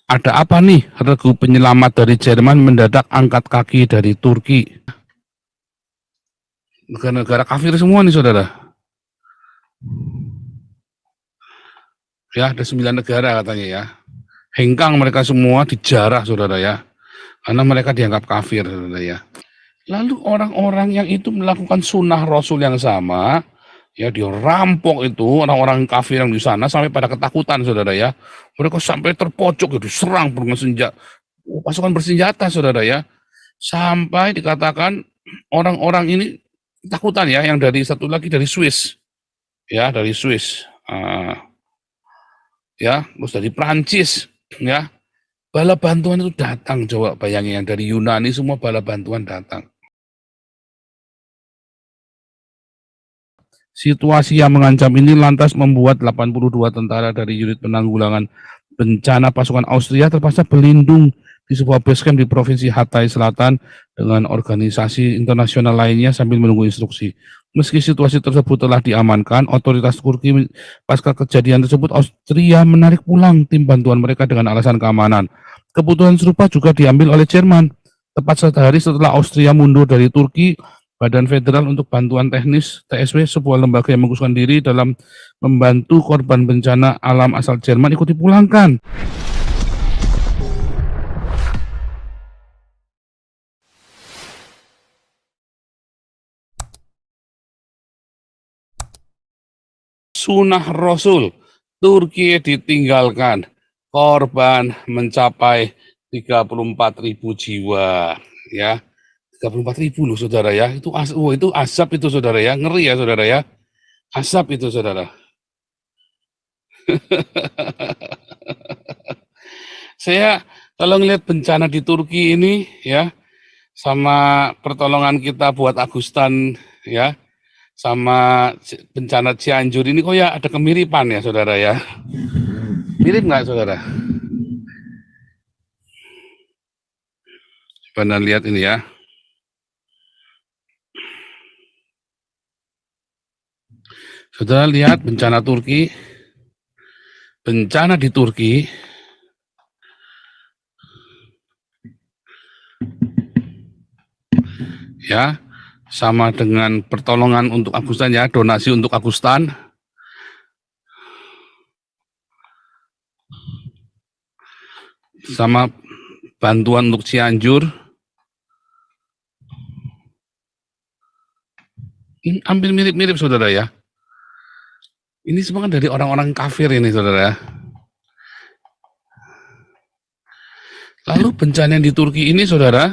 Ada apa nih? Regu penyelamat dari Jerman mendadak angkat kaki dari Turki. Negara-negara kafir semua nih, saudara. Ya, ada 9 negara katanya ya. Hengkang mereka semua dijarah, saudara ya. Karena mereka dianggap kafir, saudara ya. Lalu orang-orang yang itu melakukan sunnah Rasul yang sama, ya dia rampok itu orang-orang kafir yang di sana sampai pada ketakutan, saudara ya. Mereka sampai terpojok, diserang pasukan bersenjata, saudara ya. Sampai dikatakan orang-orang ini takutan ya, yang dari satu lagi dari Swiss, ya dari Swiss, ya terus dari Prancis, ya bala bantuan itu datang, coba bayangin yang dari Yunani semua bala bantuan datang. Situasi yang mengancam ini lantas membuat 82 tentara dari unit penanggulangan bencana pasukan Austria terpaksa berlindung di sebuah base camp di Provinsi Hatay Selatan dengan organisasi internasional lainnya sambil menunggu instruksi. Meski situasi tersebut telah diamankan, otoritas Turki pasca kejadian tersebut Austria menarik pulang tim bantuan mereka dengan alasan keamanan. Keputusan serupa juga diambil oleh Jerman. Tepat sehari setelah Austria mundur dari Turki, Badan Federal untuk Bantuan Teknis (TSW), sebuah lembaga yang mengkhususkan diri dalam membantu korban bencana alam asal Jerman, ikut dipulangkan. Sunnah Rasul, Turki ditinggalkan, korban mencapai 34.000 jiwa, ya. 34.000 loh, saudara ya. Itu asap itu, saudara ya. Ngeri ya, saudara ya. Asap itu, saudara. Saya kalau ngelihat bencana di Turki ini ya, sama pertolongan kita buat Agustan ya, sama bencana Cianjur ini kok ya ada kemiripan ya, saudara ya. Mirip nggak, saudara? Coba lihat ini ya. Saudara lihat bencana Turki, bencana di Turki, ya, sama dengan pertolongan untuk Agustan ya, donasi untuk Agustan, sama bantuan untuk Cianjur. Ini hampir mirip-mirip, saudara ya. Ini semua kan dari orang-orang kafir ini, saudara ya. Lalu bencana yang di Turki ini, saudara,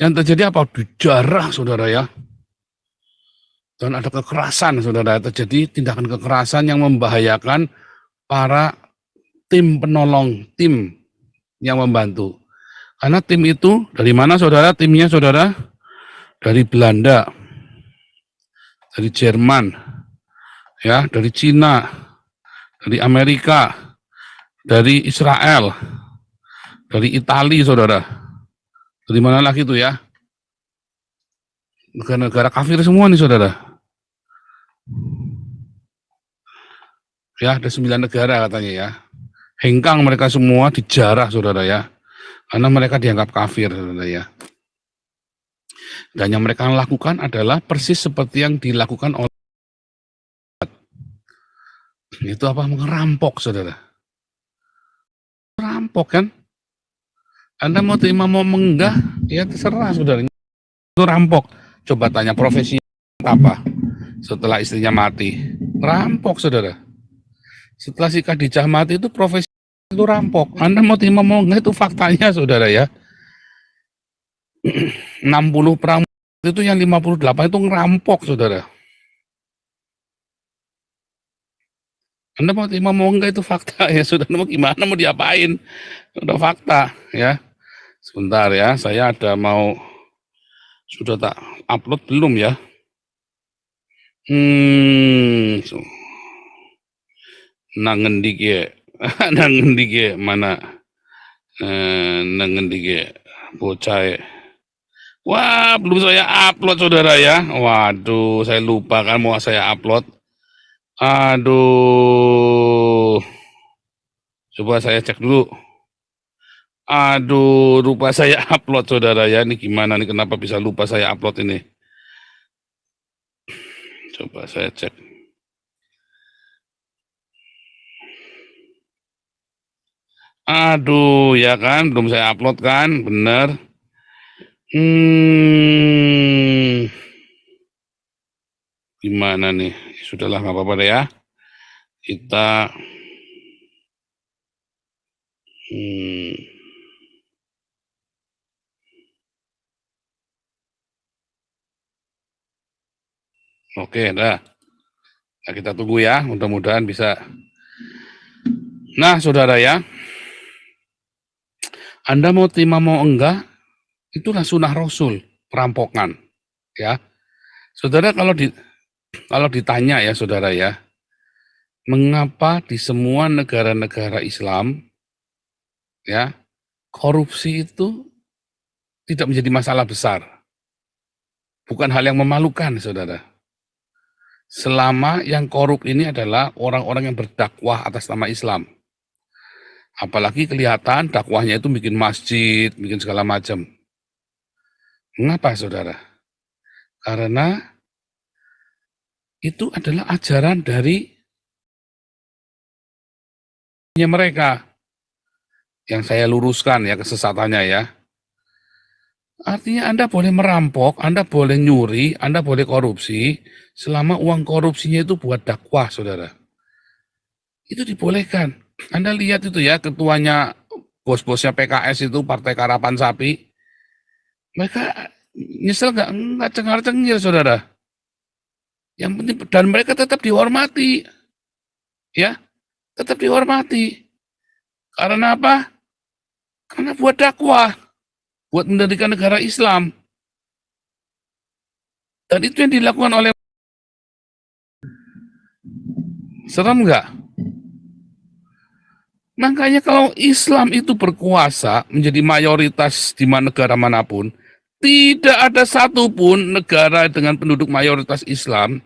yang terjadi apa? Dijarah, saudara ya. Dan ada kekerasan, saudara. Terjadi tindakan kekerasan yang membahayakan para tim penolong, tim yang membantu. Karena tim itu, dari mana, saudara? Timnya, saudara, dari Belanda, dari Jerman, ya, dari Cina, dari Amerika, dari Israel, dari Italia, saudara. Dari mana lagi itu ya? Negara-negara kafir semua nih, saudara. Ya, ada 9 negara katanya ya. Hengkang mereka semua dijarah, saudara ya. Karena mereka dianggap kafir, saudara ya. Dan yang mereka lakukan adalah persis seperti yang dilakukan oleh itu apa? Merampok, saudara. Merampok kan? Anda mau terima mau menggah, ya terserah, saudara. Itu rampok. Coba tanya profesi apa setelah istrinya mati. Rampok, saudara. Setelah si Khadijah mati itu profesi itu rampok. Anda mau terima mau enggak, itu faktanya, saudara ya. 60 perang itu yang 58 itu ngerampok, saudara. Anda mau terima mau enggak, itu fakta ya, sudah. Mau gimana, mau diapain? Udah fakta ya. Sebentar ya, saya ada mau, sudah tak upload belum ya? So. Nangendi ge, nangendi ge mana? Nangendi ge bocah. Wah, belum saya upload, saudara ya. Waduh, saya lupa kan mau saya upload. Aduh. Coba saya cek dulu. Aduh, lupa saya upload saudara ya. Ini gimana nih, kenapa bisa lupa saya upload ini? Coba saya cek. Aduh, ya kan, belum saya upload kan, bener. Gimana nih? Sudahlah, nggak apa-apa deh ya. Kita oke, dah. Nah, kita tunggu ya, mudah-mudahan bisa. Nah, saudara ya, Anda mau terima mau enggak, itulah sunnah Rasul, perampokan. Ya, saudara kalau ditanya ya saudara ya, mengapa di semua negara-negara Islam ya korupsi itu tidak menjadi masalah besar, bukan hal yang memalukan saudara. Selama yang korup ini adalah orang-orang yang berdakwah atas nama Islam. Apalagi kelihatan dakwahnya itu bikin masjid, bikin segala macam. Mengapa saudara? Karena itu adalah ajaran dari mereka yang saya luruskan ya kesesatannya ya. Artinya Anda boleh merampok, Anda boleh nyuri, Anda boleh korupsi, selama uang korupsinya itu buat dakwah, saudara. Itu dibolehkan. Anda lihat itu ya, ketuanya, bos-bosnya PKS itu, Partai Karapan Sapi, mereka nyesel nggak cengar-cengir, saudara. Yang penting, dan mereka tetap dihormati. Ya, tetap dihormati. Karena apa? Karena buat dakwah. Buat mendirikan negara Islam. Dan itu yang dilakukan oleh serem nggak? Makanya kalau Islam itu berkuasa menjadi mayoritas di negara manapun, tidak ada satupun negara dengan penduduk mayoritas Islam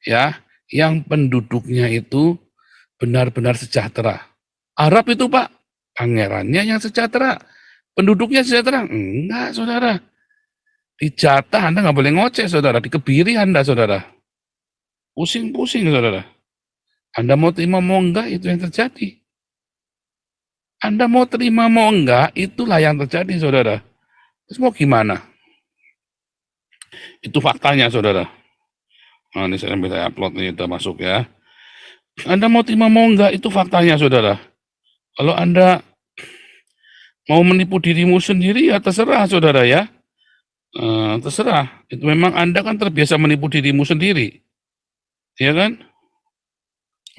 ya yang penduduknya itu benar-benar sejahtera. Arab itu Pak, pangerannya yang sejahtera, penduduknya sejahtera. Enggak, saudara. Dijatah Anda nggak boleh ngoceh, saudara. Dikebiri Anda, saudara. Pusing-pusing, saudara. Anda mau terima mau enggak, itu yang terjadi. Anda mau terima mau enggak, itulah yang terjadi, saudara. Terus mau gimana? Itu faktanya, saudara. Nah, ini saya upload nih, udah masuk ya. Anda mau terima mau enggak, itu faktanya, saudara. Kalau Anda mau menipu dirimu sendiri, ya terserah, saudara ya. Terserah. Itu memang Anda kan terbiasa menipu dirimu sendiri. Iya kan?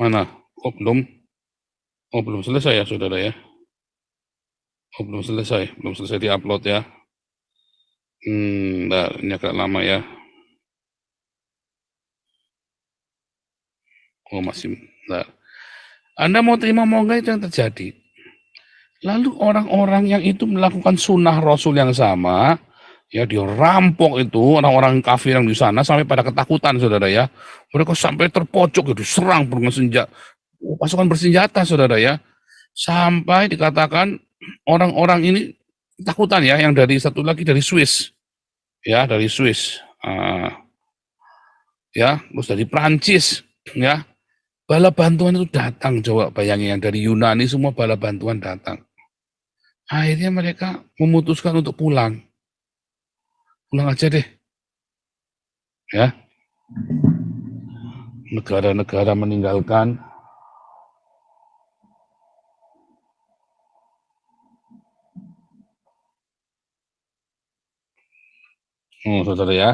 Mana? Oh, belum. Oh, belum selesai ya, saudara ya. Oh, belum selesai diupload ya. Bentar, ini agak lama ya. Oh, masih, bentar. Anda mau terima mau enggak, itu yang terjadi. Lalu orang-orang yang itu melakukan sunnah Rasul yang sama, ya dia rampok itu orang-orang kafir yang di sana sampai pada ketakutan, saudara ya. Mereka sampai terpojok, diserang pasukan bersenjata, saudara ya. Sampai dikatakan orang-orang ini ketakutan ya, yang dari satu lagi dari Swiss, ya dari Swiss, ya terus dari Prancis, ya bala bantuan itu datang, coba bayangin yang dari Yunani semua bala bantuan datang. Akhirnya mereka memutuskan untuk pulang aja deh, ya. Negara-negara meninggalkan saudara ya.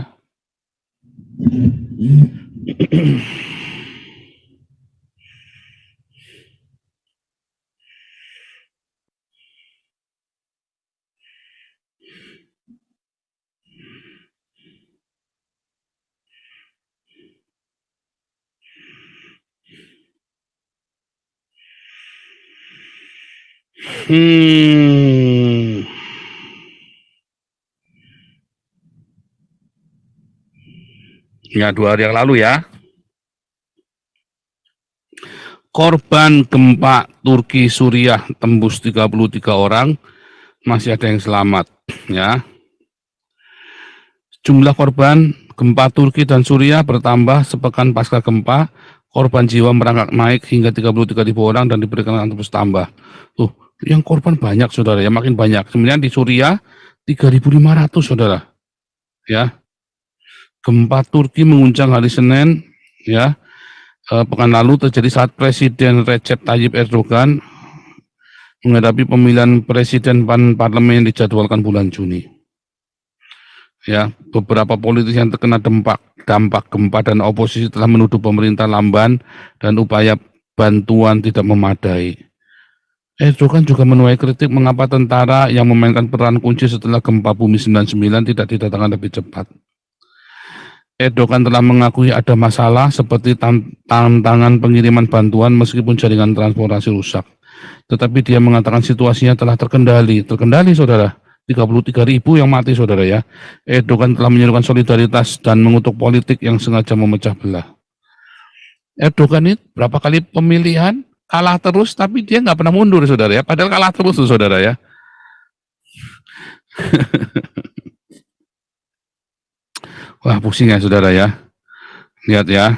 Ya, 2 hari yang lalu ya. Korban gempa Turki Suriah tembus 33 orang, masih ada yang selamat, ya. Jumlah korban gempa Turki dan Suriah bertambah sepekan pasca gempa. Korban jiwa merangkak naik hingga 33.000 orang dan diperkirakan terus tambah. Tuh, yang korban banyak, saudara, ya, makin banyak. Sebenarnya di Suriah 3.500, saudara. Ya, gempa Turki mengguncang hari Senin, ya, pekan lalu terjadi saat Presiden Recep Tayyip Erdogan menghadapi pemilihan presiden dan parlemen yang dijadwalkan bulan Juni. Ya, beberapa politisi yang terkena dampak gempa dan oposisi telah menuduh pemerintah lamban dan upaya bantuan tidak memadai. Erdogan juga menuai kritik mengapa tentara yang memainkan peran kunci setelah gempa bumi 99 tidak didatangkan lebih cepat. Erdogan telah mengakui ada masalah seperti tantangan pengiriman bantuan meskipun jaringan transportasi rusak. Tetapi dia mengatakan situasinya telah terkendali. Terkendali, saudara. 33.000 yang mati, saudara, ya. Erdogan telah menyerukan solidaritas dan mengutuk politik yang sengaja memecah belah. Erdogan ini berapa kali pemilihan kalah terus, tapi dia nggak pernah mundur, saudara, ya. Padahal kalah terus, saudara, ya. Wah, pusing ya, saudara, ya. Lihat, ya.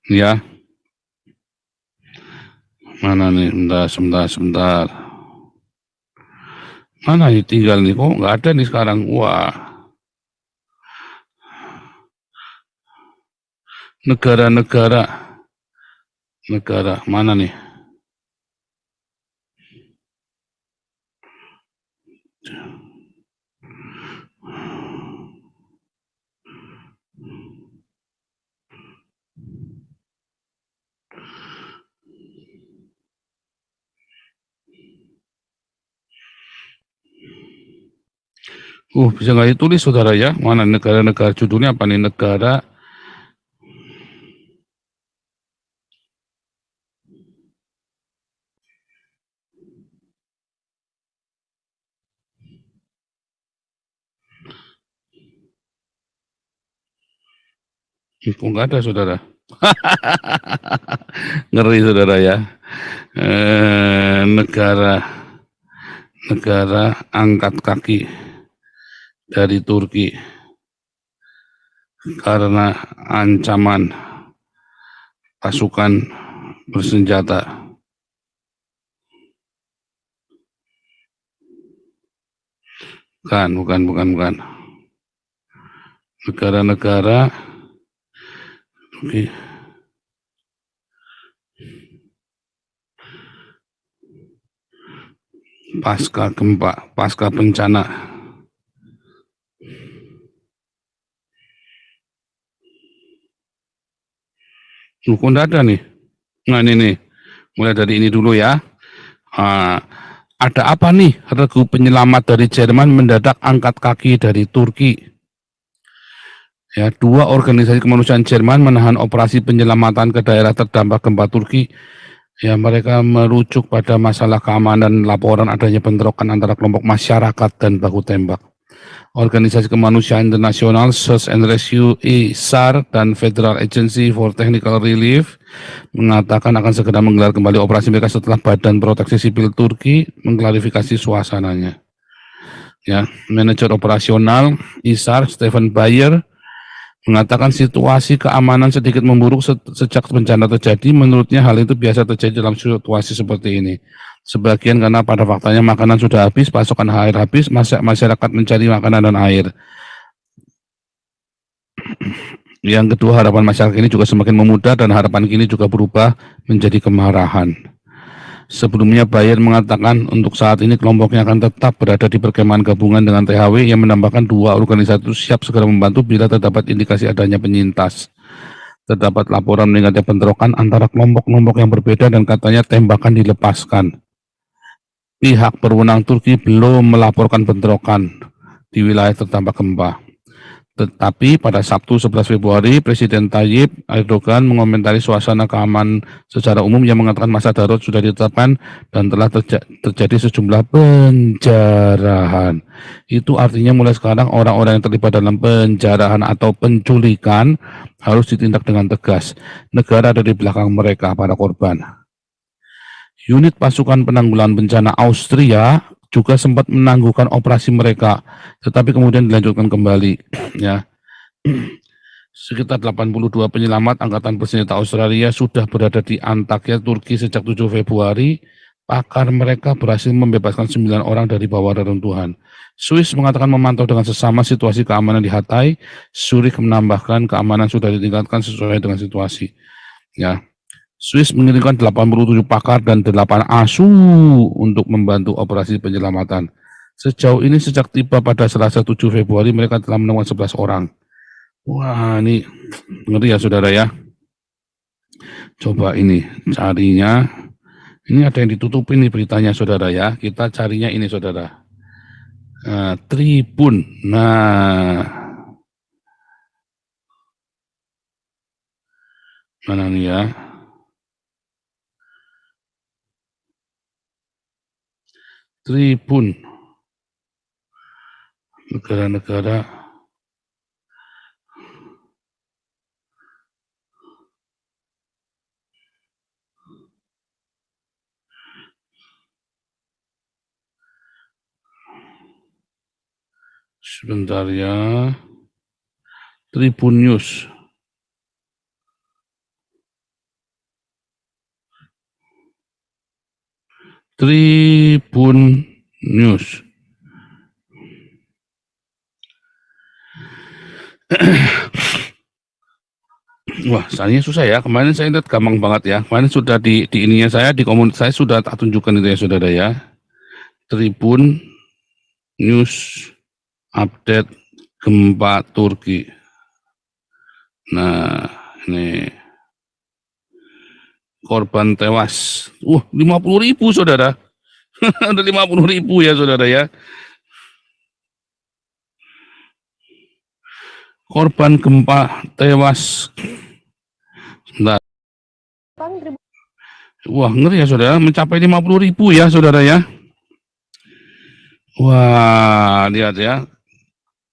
Ya. Mana nih? Sebentar. Mana nih tinggal nih? Kok nggak ada nih sekarang? Wah. Negara mana nih? Bisa nggak ditulis, saudara, ya? Mana negara-negara, judulnya apa nih? Negara kok nggak ada, saudara? Ngeri, saudara, ya. Negara angkat kaki dari Turki karena ancaman pasukan bersenjata. Bukan. Negara-negara Turki pasca gempa, pasca bencana. Kok enggak ada nih? Nah, ini nih. Mulai dari ini dulu, ya. Ada apa nih? Regu penyelamat dari Jerman mendadak angkat kaki dari Turki. Ya, 2 organisasi kemanusiaan Jerman menahan operasi penyelamatan ke daerah terdampak gempa Turki. Ya, mereka merujuk pada masalah keamanan laporan adanya bentrokan antara kelompok masyarakat dan baku tembak. Organisasi Kemanusiaan Internasional Search and Rescue ISAR dan Federal Agency for Technical Relief mengatakan akan segera menggelar kembali operasi mereka setelah Badan Proteksi Sipil Turki mengklarifikasi suasananya. Ya, manajer operasional ISAR Stefan Bayer mengatakan situasi keamanan sedikit memburuk sejak bencana terjadi. Menurutnya hal itu biasa terjadi dalam situasi seperti ini. Sebagian karena pada faktanya makanan sudah habis, pasokan air habis, masyarakat mencari makanan dan air. Yang kedua, harapan masyarakat ini juga semakin memudar dan harapan kini juga berubah menjadi kemarahan. Sebelumnya Bayer mengatakan untuk saat ini kelompoknya akan tetap berada di perkemahan gabungan dengan THW yang menambahkan 2 organisasi itu siap segera membantu bila terdapat indikasi adanya penyintas. Terdapat laporan meningkatnya bentrokan antara kelompok-kelompok yang berbeda dan katanya tembakan dilepaskan. Pihak berwenang Turki belum melaporkan bentrokan di wilayah terdampak gempa. Tetapi pada Sabtu 11 Februari, Presiden Tayyip Erdogan mengomentari suasana keamanan secara umum yang mengatakan masa darurat sudah ditetapkan dan telah terjadi sejumlah penjarahan. Itu artinya mulai sekarang orang-orang yang terlibat dalam penjarahan atau penculikan harus ditindak dengan tegas. Negara ada di belakang mereka, para korban. Unit pasukan penanggulangan bencana Austria juga sempat menangguhkan operasi mereka, tetapi kemudian dilanjutkan kembali. Ya, sekitar 82 penyelamat Angkatan Bersenjata Australia sudah berada di Antakya, Turki sejak 7 Februari. Pakar mereka berhasil membebaskan 9 orang dari bawah reruntuhan. Swiss mengatakan memantau dengan sesama situasi keamanan di Hatay. Zurich menambahkan keamanan sudah ditingkatkan sesuai dengan situasi. Ya, Swiss mengirimkan 87 pakar dan 8 ASU untuk membantu operasi penyelamatan. Sejauh ini sejak tiba pada Selasa 7 Februari mereka telah menemukan 11 orang. Wah, ini ngeri ya saudara ya. Coba ini carinya. Ini ada yang ditutupin nih beritanya saudara ya. Kita carinya ini saudara. Tribun. Nah, mana nih ya? Tribun. Negara-negara. Sebentar ya. Tribun News. Tribun News. Wah, soalnya susah ya. Kemarin saya lihat gampang banget ya. Kemarin sudah di ininya saya, di komunitas saya sudah tak tunjukkan itu ya saudara ya. Tribun News update gempa Turki. Nah, ini korban tewas. 50.000 saudara. Ada 50.000 ya saudara ya. Korban gempa tewas. Sebentar. Wah, ngeri ya saudara, mencapai 50.000 ya saudara ya. Wah, lihat ya.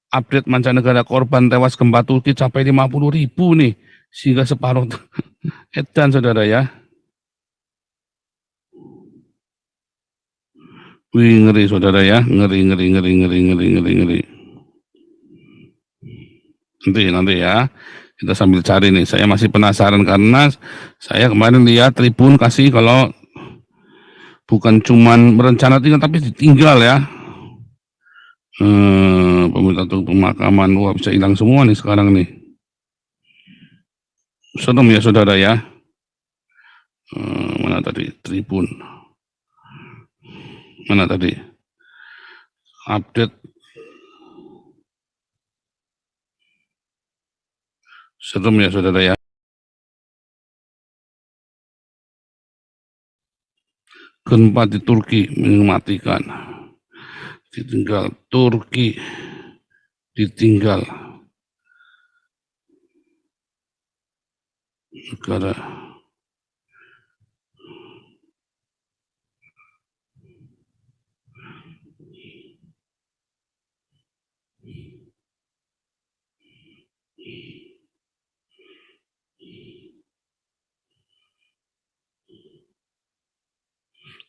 Update mancanegara korban tewas gempa Turki capai 50.000 nih. Sehingga separuh edan saudara ya. Wih, ngeri saudara ya. Ngeri. Nanti ya. Kita sambil cari nih. Saya masih penasaran karena saya kemarin lihat Tribun kasih kalau bukan cuman berencana tinggal tapi ditinggal ya. Pemerintah untuk pemakaman, wah bisa hilang semua nih sekarang nih. Serem ya saudara ya. Mana tadi Tribun? Mana tadi? Update. Serem ya saudara ya. Gempa di Turki mematikan. Ditinggal Turki, ditinggal negara.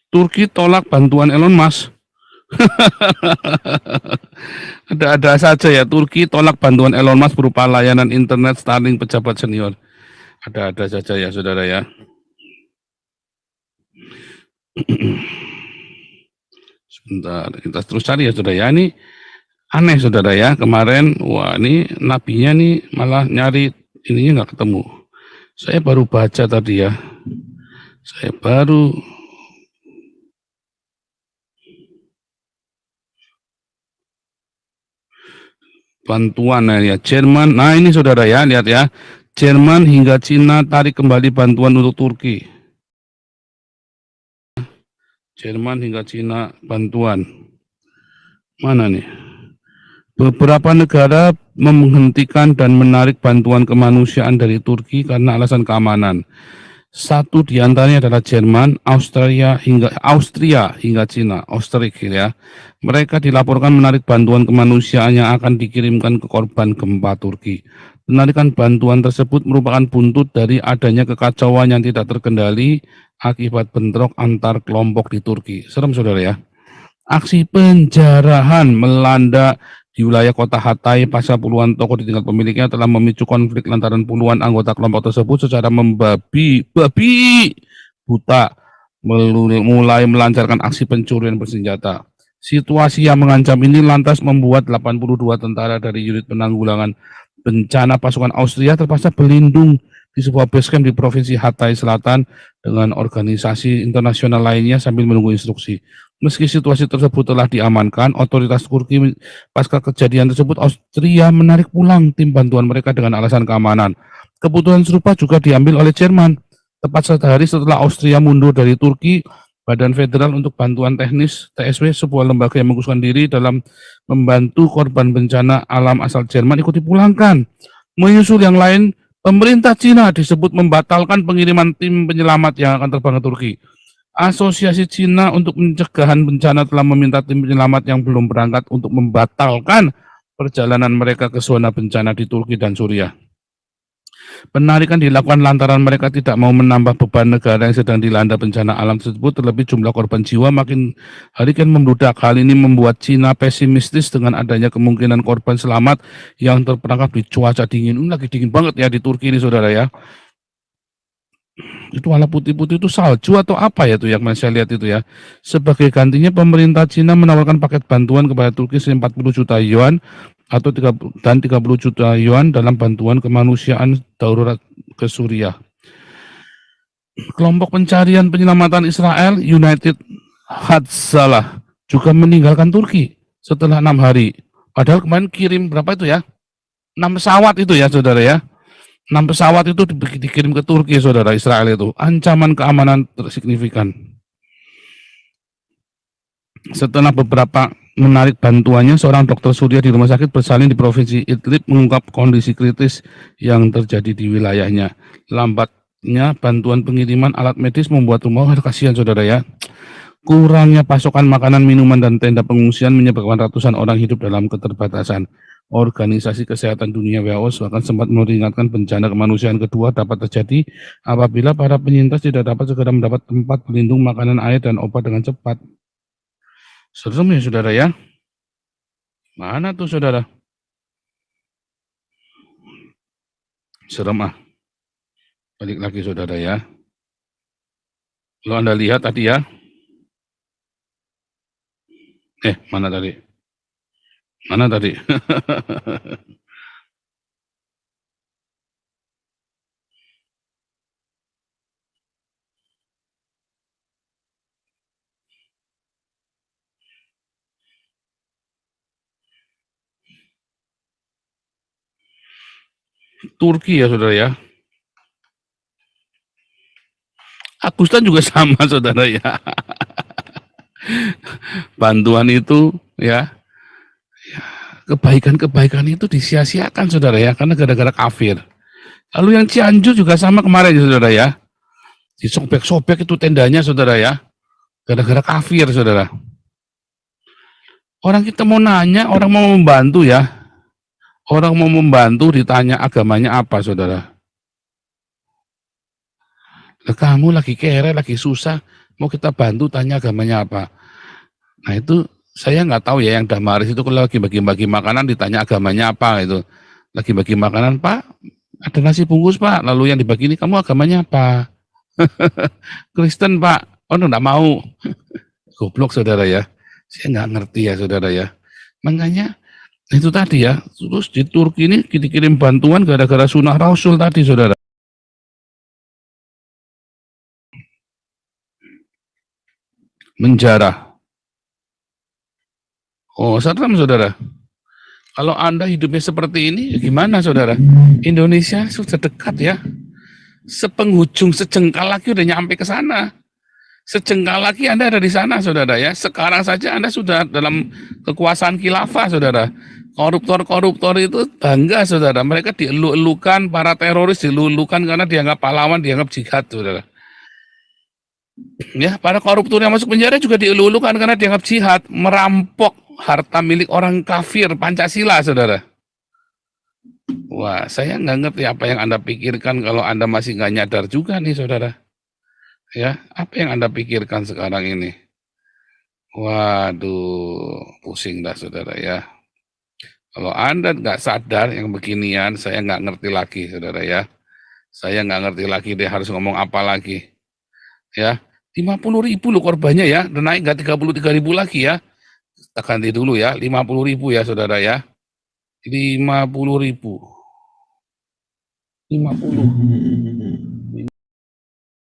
Turki tolak bantuan Elon Musk. Ada-ada saja ya, Turki tolak bantuan Elon Musk berupa layanan internet Starlink pejabat senior. Ada-ada saja ya saudara ya. Sebentar, kita terus cari ya saudara ya. Ini aneh saudara ya, kemarin wah ini nabinya nih malah nyari ininya nggak ketemu. Saya baru baca tadi ya. Saya baru bantuan ya Jerman. Nah ini saudara ya, lihat ya. Jerman hingga Cina tarik kembali bantuan untuk Turki. Jerman hingga Cina bantuan. Mana nih? Beberapa negara menghentikan dan menarik bantuan kemanusiaan dari Turki karena alasan keamanan. Satu di antaranya adalah Jerman, Austria hingga Cina, Austria ya. Mereka dilaporkan menarik bantuan kemanusiaan yang akan dikirimkan ke korban gempa Turki. Penarikan bantuan tersebut merupakan buntut dari adanya kekacauan yang tidak terkendali akibat bentrok antar kelompok di Turki. Serem saudara ya. Aksi penjarahan melanda di wilayah kota Hatay pasca puluhan toko ditinggal pemiliknya telah memicu konflik lantaran puluhan anggota kelompok tersebut secara babi buta mulai melancarkan aksi pencurian bersenjata. Situasi yang mengancam ini lantas membuat 82 tentara dari unit penanggulangan bencana pasukan Austria terpaksa berlindung di sebuah basecamp di Provinsi Hatay Selatan dengan organisasi internasional lainnya sambil menunggu instruksi. Meski situasi tersebut telah diamankan, otoritas Turki pasca kejadian tersebut Austria menarik pulang tim bantuan mereka dengan alasan keamanan. Keputusan serupa juga diambil oleh Jerman. Tepat sehari setelah Austria mundur dari Turki, Badan Federal untuk Bantuan Teknis (TSW), sebuah lembaga yang mengkhususkan diri dalam membantu korban bencana alam asal Jerman, ikut dipulangkan. Menyusul yang lain, pemerintah Cina disebut membatalkan pengiriman tim penyelamat yang akan terbang ke Turki. Asosiasi Cina untuk Pencegahan Bencana telah meminta tim penyelamat yang belum berangkat untuk membatalkan perjalanan mereka ke zona bencana di Turki dan Suriah. Penarikan dilakukan lantaran mereka tidak mau menambah beban negara yang sedang dilanda bencana alam tersebut, terlebih jumlah korban jiwa makin hari kan membludak. Hal ini membuat Cina pesimistis dengan adanya kemungkinan korban selamat yang terperangkap di cuaca dingin. Ini lagi dingin banget ya di Turki ini saudara ya. Itu warna putih-putih itu salju atau apa ya itu yang saya lihat itu ya. Sebagai gantinya pemerintah Cina menawarkan paket bantuan kepada Turki 40 juta yuan atau 30 juta yuan dalam bantuan kemanusiaan darurat ke Suriah. Kelompok pencarian penyelamatan Israel United Hatzalah juga meninggalkan Turki setelah 6 hari. Padahal kemarin kirim berapa itu ya? 6 pesawat itu ya saudara ya. 6 pesawat itu dikirim ke Turki, saudara. Israel itu ancaman keamanan signifikan. Setelah beberapa menarik bantuannya, seorang dokter Suriah di rumah sakit bersalin di Provinsi Idlib mengungkap kondisi kritis yang terjadi di wilayahnya. Lambatnya bantuan pengiriman alat medis membuat rumah kasihan saudara ya. Kurangnya pasokan makanan, minuman, dan tenda pengungsian menyebabkan ratusan orang hidup dalam keterbatasan. Organisasi Kesehatan Dunia WHO bahkan sempat memperingatkan bencana kemanusiaan kedua dapat terjadi apabila para penyintas tidak dapat segera mendapat tempat pelindung, makanan, air, dan obat dengan cepat. Serem ya saudara ya. Mana tuh saudara? Serem ah. Balik lagi saudara ya. Kalau Anda lihat tadi ya. Mana tadi? Mana tadi? Turki ya saudara ya. Agustan juga sama saudara ya. Bantuan itu ya, kebaikan-kebaikan itu disia-siakan saudara ya, karena gara-gara kafir. Lalu yang Cianjur juga sama kemarin ya saudara ya. Disobek-sobek itu tendanya saudara ya. Gara-gara kafir saudara. Orang kita mau nanya, orang mau membantu ya. Orang mau membantu ditanya agamanya apa saudara. Kamu lagi kere, lagi susah, mau kita bantu tanya agamanya apa. Nah itu saya nggak tahu ya, yang Damaris itu kalau lagi bagi-bagi makanan ditanya agamanya apa itu. Lagi bagi makanan, Pak, ada nasi bungkus Pak, lalu yang dibagi ini kamu agamanya apa? Kristen Pak, oh enggak mau. Goblok saudara ya, saya nggak ngerti ya saudara ya. Makanya itu tadi ya, terus di Turki ini dikirim bantuan gara-gara sunnah Rasul tadi saudara. Menjarah. Oh, serem saudara. Kalau Anda hidupnya seperti ini, gimana saudara? Indonesia sudah dekat ya. Sepenghujung sejengkal lagi udah nyampe ke sana. Sejengkal lagi Anda ada di sana saudara ya. Sekarang saja Anda sudah dalam kekuasaan khilafah saudara. Koruptor-koruptor itu bangga saudara. Mereka dielu-elukan, para teroris dielu-elukan karena dianggap pahlawan, dianggap jihad saudara. Ya, para koruptor yang masuk penjara juga dielu-elukan karena dianggap jihad, merampok harta milik orang kafir, Pancasila, saudara. Wah, saya nggak ngerti apa yang Anda pikirkan kalau Anda masih nggak nyadar juga nih, saudara. Ya, apa yang Anda pikirkan sekarang ini? Waduh, pusing dah, saudara ya. Kalau Anda nggak sadar yang beginian, saya nggak ngerti lagi, saudara ya. Saya nggak ngerti lagi deh harus ngomong apa lagi. Ya, 50.000 loh korbannya ya, dan naik nggak 33.000 lagi ya. Kita ganti dulu ya, 50.000 ya, saudara ya. 50.000. 50.